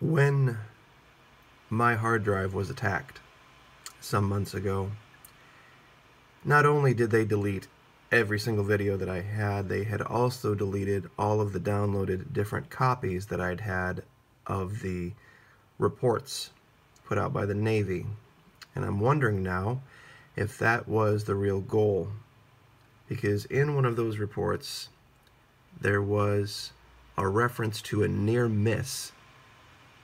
When my hard drive was attacked some months ago, not only did they delete every single video that I had, they had also deleted all of the downloaded different copies that I'd had of the reports put out by the Navy. And I'm wondering now if that was the real goal, because in one of those reports there was a reference to a near miss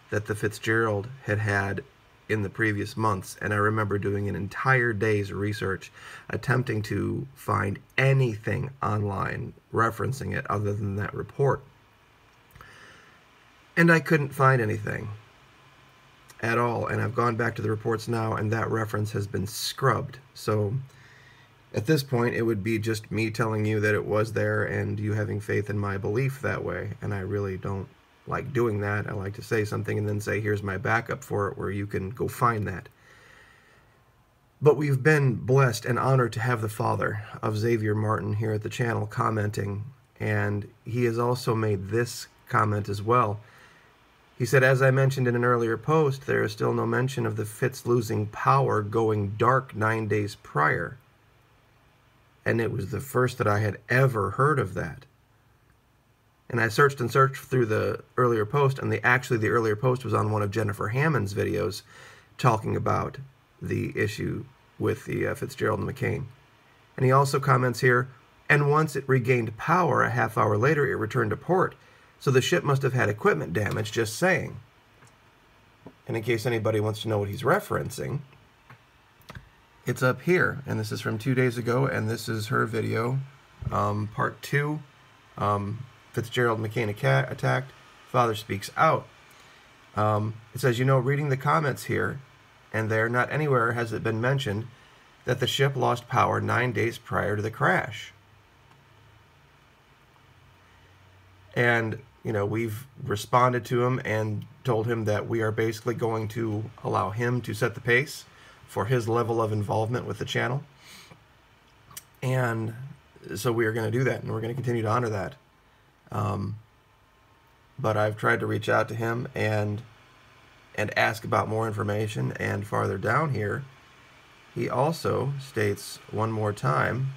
that the Fitzgerald had had in the previous months, and I remember doing an entire day's research attempting to find anything online referencing it other than that report. And I couldn't find anything at all, and I've gone back to the reports now, and that reference has been scrubbed. So at this point it would be just me telling you that it was there and you having faith in my belief that way, and I really don't like doing that. I like to say something and then say, here's my backup for it, where you can go find that. But we've been blessed and honored to have the father of Xavier Martin here at the channel commenting, and he has also made this comment as well. He said, as I mentioned in an earlier post, there is still no mention of the Fitz losing power going dark 9 days prior. And it was the first that I had ever heard of that. And I searched and searched through the earlier post, and the earlier post was on one of Jennifer Hammond's videos talking about the issue with the Fitzgerald and McCain. And he also comments here, and once it regained power, a half hour later it returned to port. So the ship must have had equipment damage, just saying. And in case anybody wants to know what he's referencing, it's up here. And this is from 2 days ago, and this is her video, part 2. Fitzgerald and McCain attacked. Father speaks out. It says, you know, reading the comments here and there, not anywhere has it been mentioned that the ship lost power 9 days prior to the crash. And, you know, we've responded to him and told him that we are basically going to allow him to set the pace for his level of involvement with the channel. And so we are going to do that, and we're going to continue to honor that. But I've tried to reach out to him and ask about more information, and farther down here he also states one more time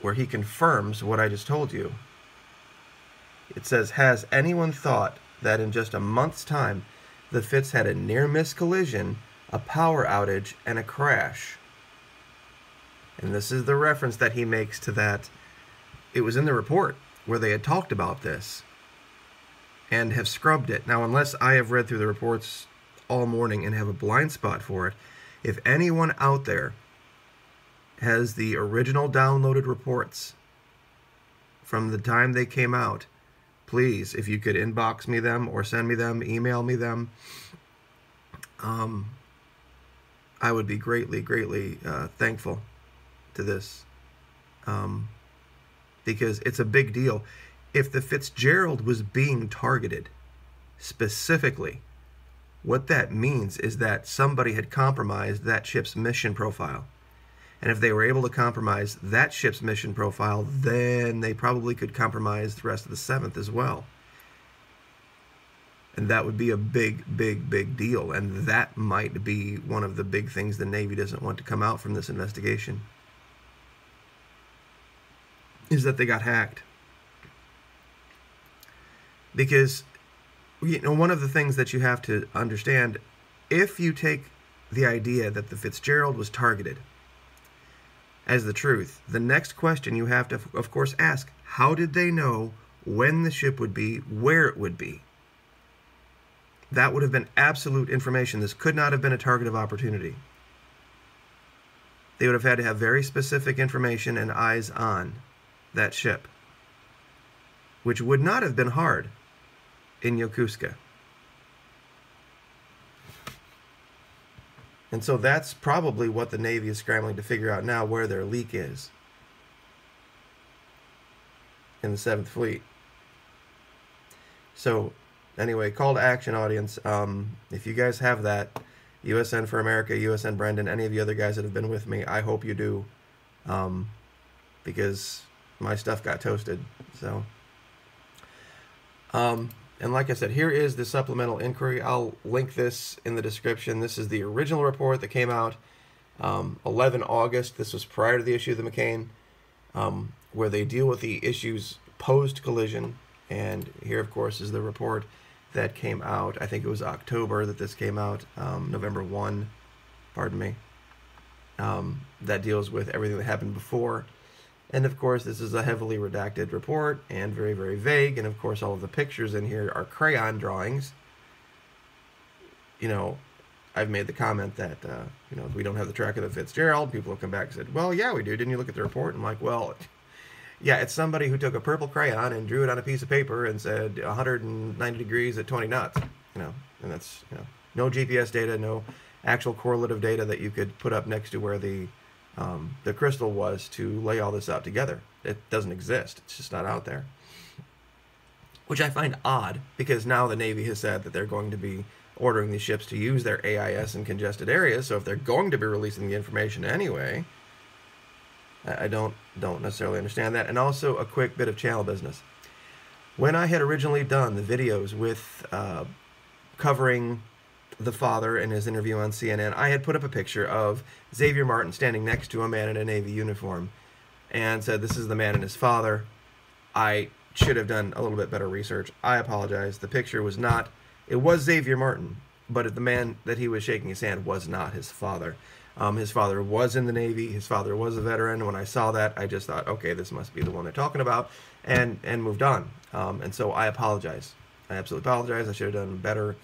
where he confirms what I just told you. It says, has anyone thought that in just a month's time the Fitz had a near-miss collision, a power outage, and a crash? And this is the reference that he makes to that. It was in the report where they had talked about this and have scrubbed it. Now, unless I have read through the reports all morning and have a blind spot for it, if anyone out there has the original downloaded reports from the time they came out, please, if you could inbox me them or send me them, email me them, I would be greatly thankful to this. Because it's a big deal. If the Fitzgerald was being targeted specifically, what that means is that somebody had compromised that ship's mission profile. And if they were able to compromise that ship's mission profile, then they probably could compromise the rest of the 7th as well. And that would be a big deal. And that might be one of the big things the Navy doesn't want to come out from this investigation, is that they got hacked. Because, you know, one of the things that you have to understand, if you take the idea that the Fitzgerald was targeted as the truth, the next question you have to, of course, ask, how did they know when the ship would be, where it would be? That would have been absolute information. This could not have been a target of opportunity. They would have had to have very specific information and eyes on that ship, which would not have been hard in Yokosuka. And so that's probably what the Navy is scrambling to figure out now, where their leak is in the 7th Fleet. So anyway, call to action, audience. If you guys have that, USN for America, USN Brendan, any of the other guys that have been with me, I hope you do, because my stuff got toasted. So And like I said, here is the supplemental inquiry. I'll link this in the description. This is the original report that came out 11 August. This was prior to the issue of the McCain, where they deal with the issues post-collision. And here, of course, is the report that came out. I think it was October that this came out, November 1, pardon me, that deals with everything that happened before. And of course, this is a heavily redacted report and very, very vague. And of course, all of the pictures in here are crayon drawings. You know, I've made the comment that, you know, we don't have the track of the Fitzgerald. People have come back and said, well, yeah, we do. Didn't you look at the report? I'm like, well, yeah, it's somebody who took a purple crayon and drew it on a piece of paper and said 190 degrees at 20 knots. You know, and that's, you know, no GPS data, no actual correlative data that you could put up next to where the crystal was to lay all this out together. It doesn't exist. It's just not out there. Which I find odd, because now the Navy has said that they're going to be ordering these ships to use their AIS in congested areas, so if they're going to be releasing the information anyway, I don't necessarily understand that. And also a quick bit of channel business. When I had originally done the videos with covering the father in his interview on CNN, I had put up a picture of Xavier Martin standing next to a man in a Navy uniform and said, this is the man and his father. I should have done a little bit better research. I apologize. The picture was not, it was Xavier Martin, but the man that he was shaking his hand was not his father. His father was in the Navy. His father was a veteran. When I saw that, I just thought, okay, this must be the one they're talking about, and moved on. And so I apologize. I absolutely apologize. I should have done better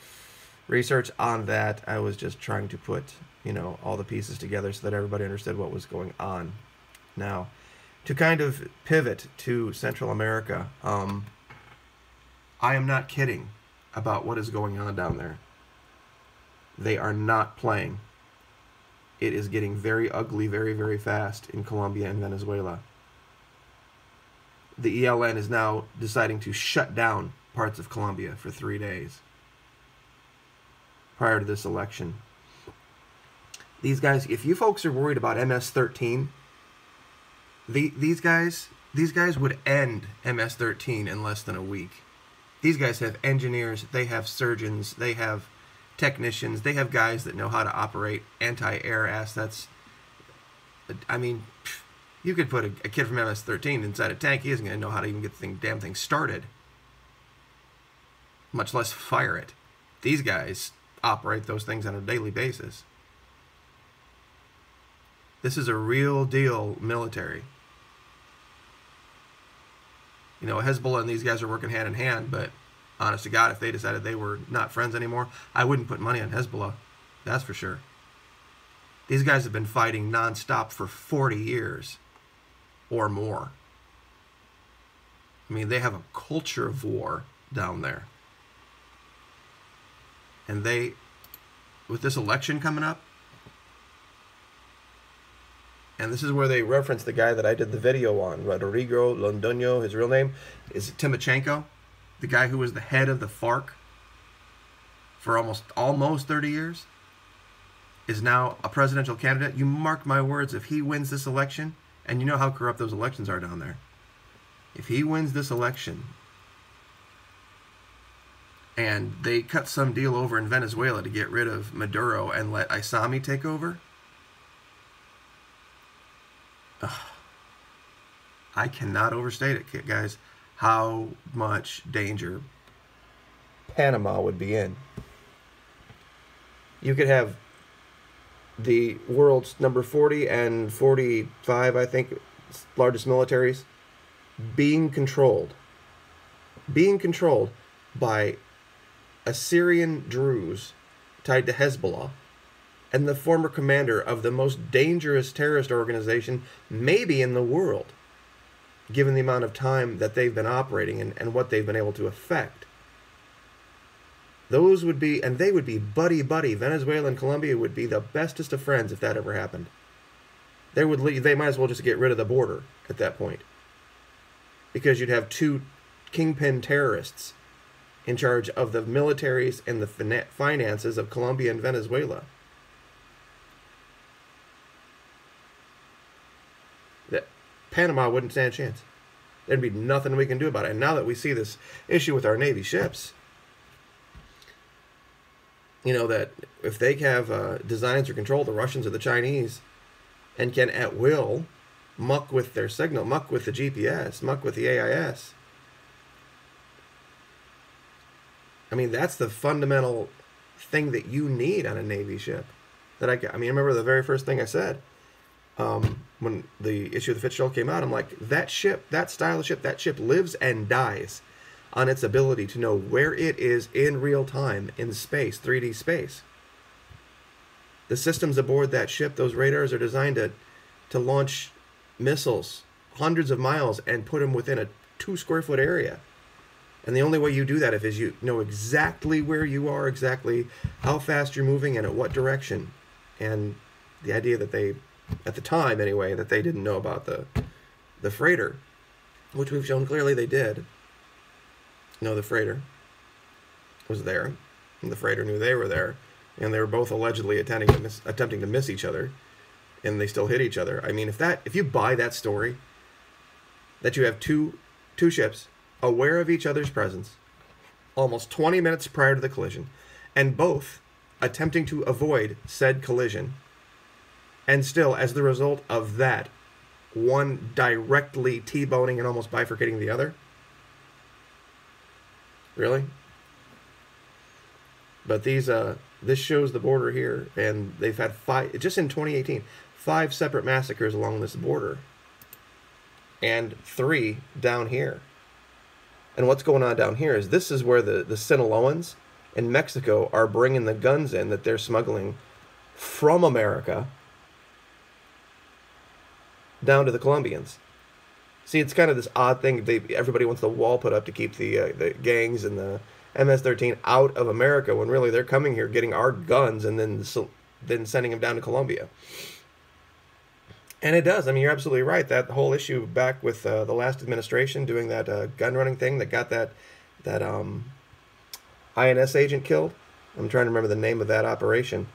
research on that. I was just trying to put, you know, all the pieces together so that everybody understood what was going on. Now, to kind of pivot to Central America, I am not kidding about what is going on down there. They are not playing. It is getting very ugly very, very fast in Colombia and Venezuela. The ELN is now deciding to shut down parts of Colombia for 3 days prior to this election. These guys, if you folks are worried about MS-13, these guys would end MS-13 in less than a week. These guys have engineers, they have surgeons, they have technicians, they have guys that know how to operate anti-air assets. I mean, you could put a kid from MS-13 inside a tank, he isn't going to know how to even get the damn thing started, much less fire it. These guys operate those things on a daily basis. This is a real deal military. You know, Hezbollah and these guys are working hand in hand, but honest to God, if they decided they were not friends anymore, I wouldn't put money on Hezbollah. That's for sure. These guys have been fighting nonstop for 40 years or more. I mean, they have a culture of war down there. And they, with this election coming up, and this is where they reference the guy that I did the video on, Rodrigo Londoño, his real name is Timochenko, the guy who was the head of the FARC for almost 30 years, is now a presidential candidate. You mark my words, if he wins this election, and you know how corrupt those elections are down there, if he wins this election, and they cut some deal over in Venezuela to get rid of Maduro and let Aissami take over, I cannot overstate it, guys, how much danger Panama would be in. You could have the world's number 40 and 45, I think, largest militaries being controlled by Assyrian Druze tied to Hezbollah and the former commander of the most dangerous terrorist organization maybe in the world, given the amount of time that they've been operating and what they've been able to affect. Those would be, and they would be buddy-buddy. Venezuela and Colombia would be the bestest of friends if that ever happened. They might as well just get rid of the border at that point, because you'd have two kingpin terrorists in charge of the militaries and the finances of Colombia and Venezuela. Panama wouldn't stand a chance. There'd be nothing we can do about it. And now that we see this issue with our Navy ships, that if they have designs or control, the Russians or the Chinese, and can at will muck with their signal, muck with the GPS, muck with the AIS. I mean, that's the fundamental thing that you need on a Navy ship. I remember the very first thing I said when the issue of the Fitzgerald came out. I'm like, that ship, that style of ship, that ship lives and dies on its ability to know where it is in real time in space, 3D space. The systems aboard that ship, those radars are designed to launch missiles hundreds of miles and put them within a 2 square foot area. And the only way you do that is you know exactly where you are, exactly how fast you're moving and at what direction. And the idea that they, at the time anyway, that they didn't know about the freighter, which we've shown clearly they did. No, the freighter was there, and the freighter knew they were there, and they were both allegedly attempting to miss each other, and they still hit each other. I mean, if you buy that story, that you have two ships aware of each other's presence, almost 20 minutes prior to the collision, and both attempting to avoid said collision, and still, as the result of that, one directly T-boning and almost bifurcating the other. Really? But this shows the border here, and they've had just in 2018, 5 separate massacres along this border, and 3 down here. And what's going on down here is this is where the Sinaloans in Mexico are bringing the guns in that they're smuggling from America down to the Colombians. See, it's kind of this odd thing. Everybody wants the wall put up to keep the gangs and the MS-13 out of America, when really they're coming here, getting our guns, and then sending them down to Colombia. And it does. I mean, you're absolutely right. That whole issue back with the last administration doing that gun running thing that got that INS agent killed. I'm trying to remember the name of that operation.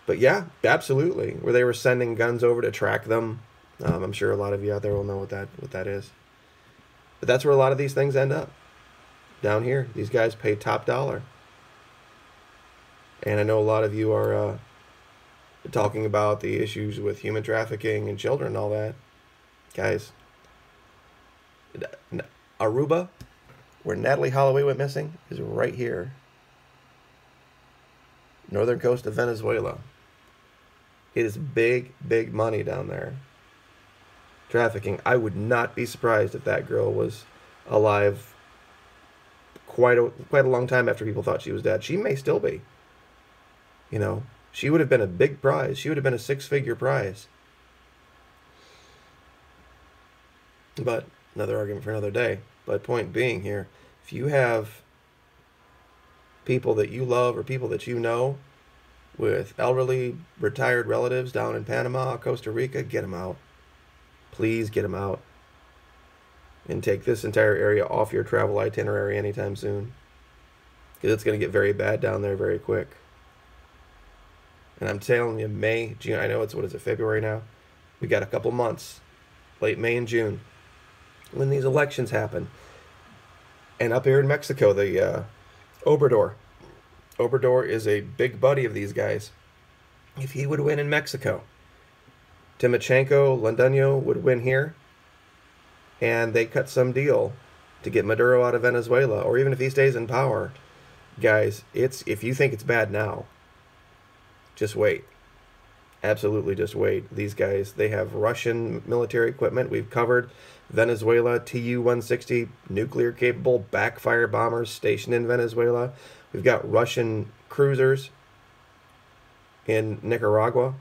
But yeah, absolutely. Where they were sending guns over to track them. I'm sure a lot of you out there will know what that is. But that's where a lot of these things end up. Down here. These guys pay top dollar. And I know a lot of you are talking about the issues with human trafficking and children and all that. Guys, Aruba, where Natalee Holloway went missing, is right here. Northern coast of Venezuela. It is big, big money down there. Trafficking. I would not be surprised if that girl was alive quite a long time after people thought she was dead. She may still be. You know, she would have been a big prize. She would have been a 6-figure prize. But another argument for another day. But point being here, if you have people that you love or people that you know with elderly retired relatives down in Panama, Costa Rica, get them out. Please get them out. And take this entire area off your travel itinerary anytime soon. Because it's going to get very bad down there very quick. And I'm telling you, May, June, I know it's, February now? We got a couple months, late May and June, when these elections happen. And up here in Mexico, the Obrador. Obrador is a big buddy of these guys. If he would win in Mexico, Timochenko, Londoño would win here, and they cut some deal to get Maduro out of Venezuela, or even if he stays in power. Guys, if you think it's bad now, just wait. Absolutely just wait. These guys, they have Russian military equipment. We've covered Venezuela, Tu-160 nuclear-capable backfire bombers stationed in Venezuela. We've got Russian cruisers in Nicaragua.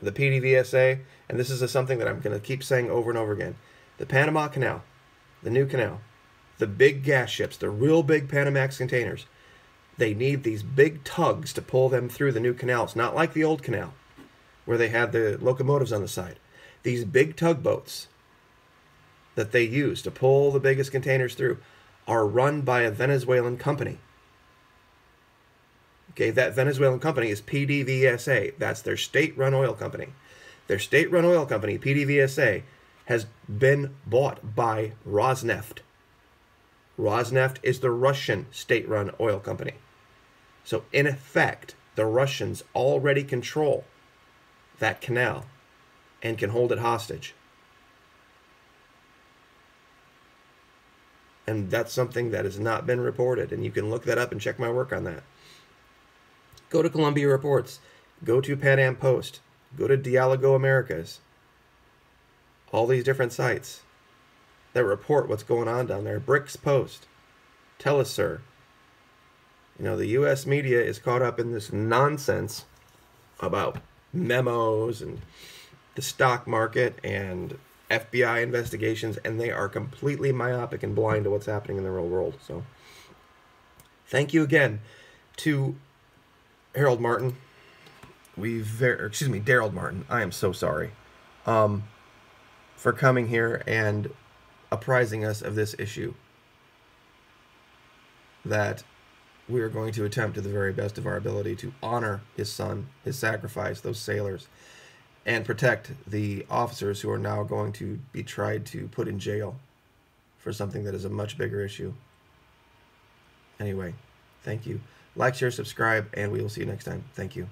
The PDVSA, and this is something that I'm going to keep saying over and over again. The Panama Canal, the new canal, the big gas ships, the real big Panamax containers, they need these big tugs to pull them through the new canals, not like the old canal, where they had the locomotives on the side. These big tugboats that they use to pull the biggest containers through are run by a Venezuelan company. Okay, that Venezuelan company is PDVSA. That's their state-run oil company. Their state-run oil company, PDVSA, has been bought by Rosneft. Rosneft is the Russian state-run oil company. So in effect, the Russians already control that canal and can hold it hostage. And that's something that has not been reported, and you can look that up and check my work on that. Go to Columbia Reports, go to Pan Am Post, go to Dialogo Americas, all these different sites that report what's going on down there. Bricks Post, Telesur. You know, the U.S. media is caught up in this nonsense about memos and the stock market and FBI investigations, and they are completely myopic and blind to what's happening in the real world. So, thank you again to Harold Martin. Daryl Martin. I am so sorry for coming here and apprising us of this issue that we are going to attempt to the very best of our ability to honor his son, his sacrifice, those sailors, and protect the officers who are now going to be tried to put in jail for something that is a much bigger issue. Anyway, thank you. Like, share, subscribe, and we will see you next time. Thank you.